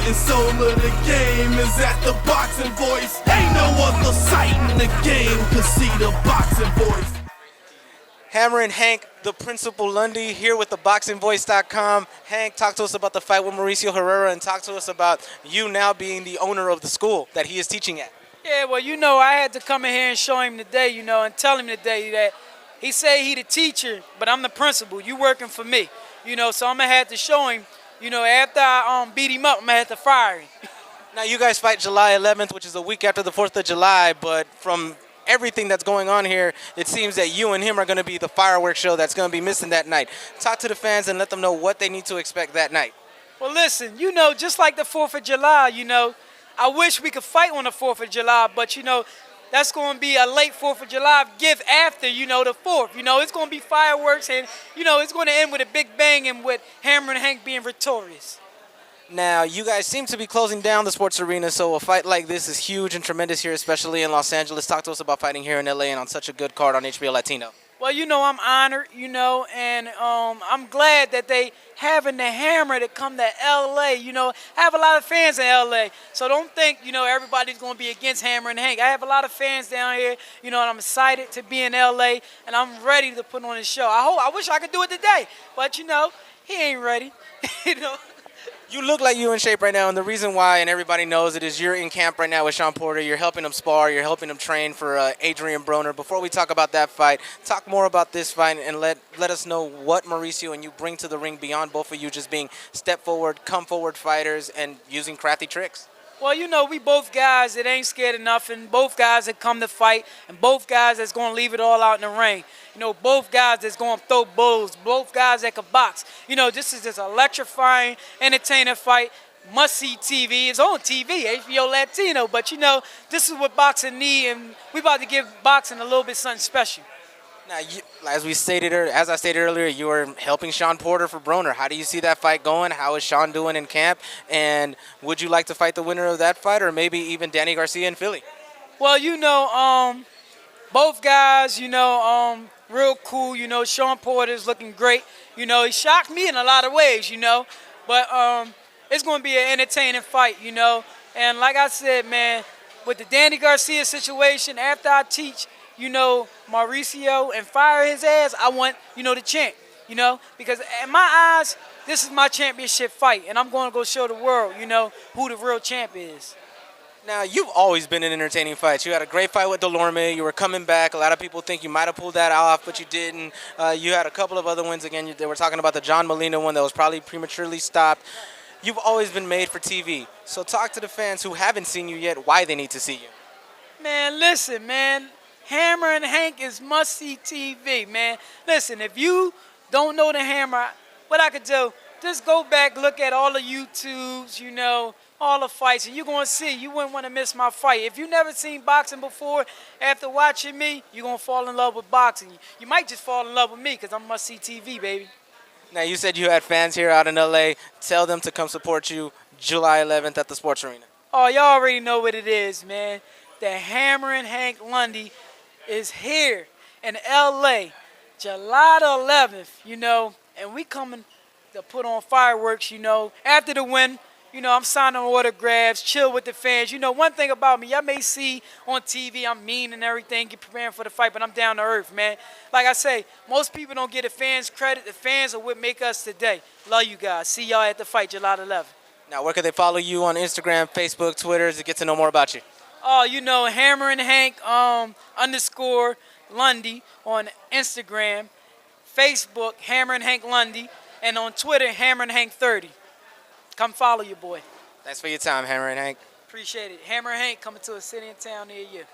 and soul of the game is at the Boxing Voice. Ain't no other sight in the game could see the Boxing Voice. Hammerin, Hank, the Principal Lundy, here with ThaBoxingvoice.com. Hank, talk to us about the fight with Mauricio Herrera and talk to us about you now being the owner of the school that he is teaching at. Yeah, well, I had to come in here and show him today, and tell him today that he say he the teacher, but I'm the principal. You working for me, so I'm going to have to show him, after I beat him up, I'm going to have to fire him. Now, you guys fight July 11th, which is a week after the 4th of July, but from everything that's going on here, it seems that you and him are going to be the fireworks show that's going to be missing that night. Talk to the fans and let them know what they need to expect that night. Well, listen, just like the 4th of July, I wish we could fight on the 4th of July, but, that's going to be a late 4th of July gift after, the 4th. It's going to be fireworks and, it's going to end with a big bang and with Hammerin and Hank being victorious. Now, you guys seem to be closing down the sports arena, so a fight like this is huge and tremendous here, especially in Los Angeles. Talk to us about fighting here in LA and on such a good card on HBO Latino. Well, I'm honored, and I'm glad that they having the Hammer to come to LA. I have a lot of fans in LA, so don't think, everybody's going to be against Hammer and Hank. I have a lot of fans down here, and I'm excited to be in LA, and I'm ready to put on a show. I wish I could do it today, but, he ain't ready, You look like you're in shape right now, and the reason why, and everybody knows it, is you're in camp right now with Sean Porter. You're helping him spar. You're helping him train for Adrian Broner. Before we talk about that fight, talk more about this fight and let us know what Mauricio and you bring to the ring beyond both of you just being step forward, come forward fighters and using crafty tricks. Well, we both guys that ain't scared of nothing, both guys that come to fight, and both guys that's going to leave it all out in the ring. Both guys that's going to throw blows, both guys that can box. This is just electrifying, entertaining fight, must-see TV. It's on TV, HBO Latino, but, this is what boxing need, and we about to give boxing a little bit something special. Now, as I stated earlier, you are helping Sean Porter for Broner. How do you see that fight going? How is Sean doing in camp? And would you like to fight the winner of that fight or maybe even Danny Garcia in Philly? Well, both guys, real cool. Sean Porter's looking great. He shocked me in a lot of ways, But it's going to be an entertaining fight, And like I said, man, with the Danny Garcia situation, after I teach, Mauricio and fire his ass, I want, the champ, because in my eyes, this is my championship fight, and I'm going to go show the world, who the real champ is. Now, you've always been in entertaining fights. You had a great fight with Delorme. You were coming back. A lot of people think you might have pulled that off, but you didn't. You had a couple of other wins. Again, they were talking about the John Molina one that was probably prematurely stopped. You've always been made for TV. So talk to the fans who haven't seen you yet why they need to see you. Man, listen, man. Hammer and Hank is must-see TV, man. Listen, if you don't know the Hammer, what I could do, just go back, look at all the YouTubes, all the fights, and you're going to see. You wouldn't want to miss my fight. If you've never seen boxing before, after watching me, you're going to fall in love with boxing. You might just fall in love with me because I'm must-see TV, baby. Now, you said you had fans here out in L.A. Tell them to come support you July 11th at the Sports Arena. Oh, y'all already know what it is, man. The Hammerin' Hank Lundy is here in L.A. July the 11th, and we coming to put on fireworks, After the win, I'm signing autographs, chill with the fans. One thing about me, y'all may see on TV I'm mean and everything, get preparing for the fight, but I'm down to earth, man. Like I say, most people don't give the fans credit. The fans are what make us today. Love you guys. See y'all at the fight July the 11th. Now, where can they follow you on Instagram, Facebook, Twitter to get to know more about you? Oh, Hammerin' Hank _ Lundy on Instagram, Facebook, Hammerin' Hank Lundy, and on Twitter, Hammerin' Hank 30. Come follow your boy. Thanks for your time, Hammerin' Hank. Appreciate it. Hammerin' Hank coming to a city and town near you.